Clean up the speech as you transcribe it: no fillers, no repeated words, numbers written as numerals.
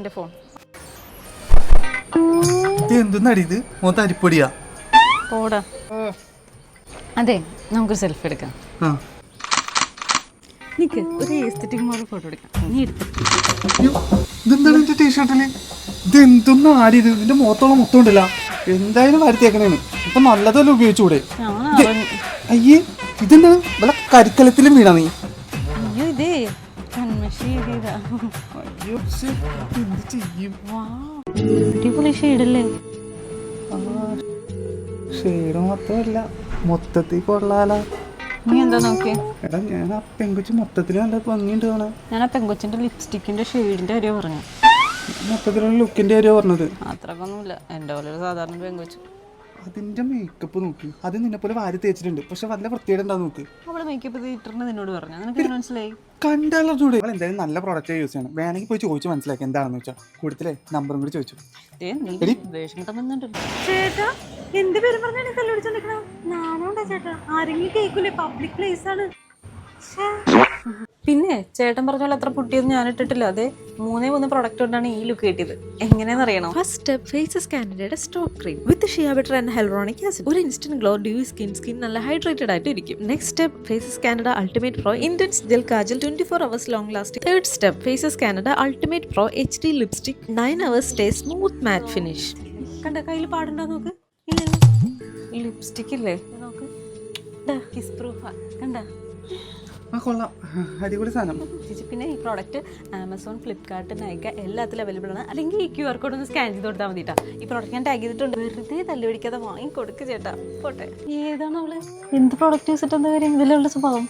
എൻ്റെ ഫോൺ. എന്തെന്നടി ഇത്? മൊത്തം അരിപ്പൊടിയാ. പോടാ. അതെ, നമുക്കൊരു സെൽഫി എടുക്കാം. നിക്ക്, ഒരു എസ്തെറ്റിക് മോഡൽ ഫോട്ടോ എടുക്കാം. നീ എടുത്തു. ഇതെന്താണ് എന്റെ ടീഷർട്ടില്? ഇത് എന്തൊന്നും ആടിയത്? ഇതിന്റെ മുഖത്തോളം മൊത്തം ഉണ്ടല്ല. എന്തായാലും വരുത്തിയേക്കണേന്ന്. ഇപ്പൊ നല്ലതല്ല ഉപയോഗിച്ചൂടെ? അയ്യേ, ഇതെന്താണ് വല്ല കരിക്കലത്തിലും വീണ നീ? അയ്യോ, ഇതേ കൺമഷി എഴുതിയതാ. അയ്യോ, എന്ത് ചെയ്യും? അടിപൊളി ഷെയ്ഡല്ലേ? ഷെയ്ഡ് മൊത്തമല്ല, മൊത്തത്തിൽ കൊള്ളാലോ. നീ എന്താ നോക്കിയേ? എടാ, ഞാൻ ആ പെങ്കൊച്ച് മൊത്തത്തിൽ നല്ല ഭംഗിയുണ്ട് കാണാൻ. ഞാൻ ആ പെങ്കൊച്ചിന്റെ ലിപ്സ്റ്റിക്കിന്റെ ഷെയ്ഡിന്റെ കാര്യം പറഞ്ഞു. മൊത്തത്തിലുള്ള ലുക്കിന്റെ കാര്യം പറഞ്ഞത്. അത്രക്കൊന്നുമില്ല, എൻ്റെ പോലെ ഒരു സാധാരണ പെങ്കൊച്ച്. അതിന്റെ മേക്കപ്പ് നോക്കി, അത് നിന്നെ പോലെ വാരി തേച്ചിട്ടുണ്ട്, പക്ഷെ വല്ല വൃത്തിയുടെ ഉണ്ടാവും നോക്ക്. അവള് മേക്കപ്പ് ചെയ്തിട്ടുണ്ട് നിന്നോട് പറഞ്ഞു, നിനക്ക് മനസ്സിലായി? കണ്ടാലോ ചൂട്. എന്തായാലും നല്ല പ്രോഡക്റ്റ് യൂസ് ചെയ്യണം. വേണമെങ്കിൽ പോയി ചോദിച്ചു മനസ്സിലാക്കി എന്താണെന്ന് വെച്ചാൽ. കൂടുതലേ നമ്പറും കൂടി ചോദിച്ചു. ചേട്ടാ, എന്ത് പേരും പറഞ്ഞാണ് കല്ലുപിടിച്ചോണ്ടിരിക്കണോ? നാണോണ്ടാ ചേട്ടാ, ആരെങ്കിലും കേൾക്കൂലേ? പബ്ലിക് പ്ലേസ് ആണ്. പിന്നെ ചേട്ടൻ പറഞ്ഞ പോലെ അത്ര പുട്ടിയൊന്നും ഞാൻ ഇട്ടിട്ടില്ല. അതെ, 3 പ്രൊഡക്റ്റ് കൊണ്ടാണ് ഈ ലുക്ക് കിട്ടിയത്. എങ്ങനെയാണെന്നറിയണോ? ഫസ്റ്റ് സ്റ്റെപ്പ് ഫേസസ് കാൻഡിഡയുടെ stop cream with shea butter and hyaluronic acid. ഒരു ഇൻസ്റ്റന്റ് ഗ്ലോ, ഡ്യൂയി സ്കിൻ നല്ല ഹൈഡ്രേറ്റഡ് ആയിട്ട് ഇരിക്കും. Next step Faces Canada ultimate pro intense gel kajal 24 hours long lasting. Third step Faces Canada ultimate pro HD lipstick 9 hours stay smooth matte finish. കണ്ട കയ്യിൽ പാടുണ്ടോ നോക്ക്. Lipstick ഇല്ലേ നോക്ക്, കിസ് പ്രൂഫാ. കണ്ട കൊള്ളാം, അടിപൊളി സാധനം. ചേച്ചി, പിന്നെ ഈ പ്രോഡക്റ്റ് ആമസോൺ, ഫ്ലിപ്കാർട്ട്, നൈക്ക എല്ലാത്തിലും അവൈലബിൾ ആണ്. അല്ലെങ്കിൽ ഈ QR കോഡ് ഒന്ന് സ്കാൻ ചെയ്ത് കൊടുത്താൽ മതിട്ടാ. ഈ പ്രോഡക്റ്റ് ഞാൻ ടാഗ് ചെയ്തിട്ടുണ്ട്. വെറുതെ തല്ലുപിടിക്കാതെ വാങ്ങി കൊടുക്ക് ചേട്ടാ. പോട്ടെ. ഏതാണ് അവള്? എന്ത് പ്രോഡക്റ്റ് യൂസ് ചെയ്തിട്ട് എന്താ കാര്യം? ഇതിലുള്ള സ്വഭാവം.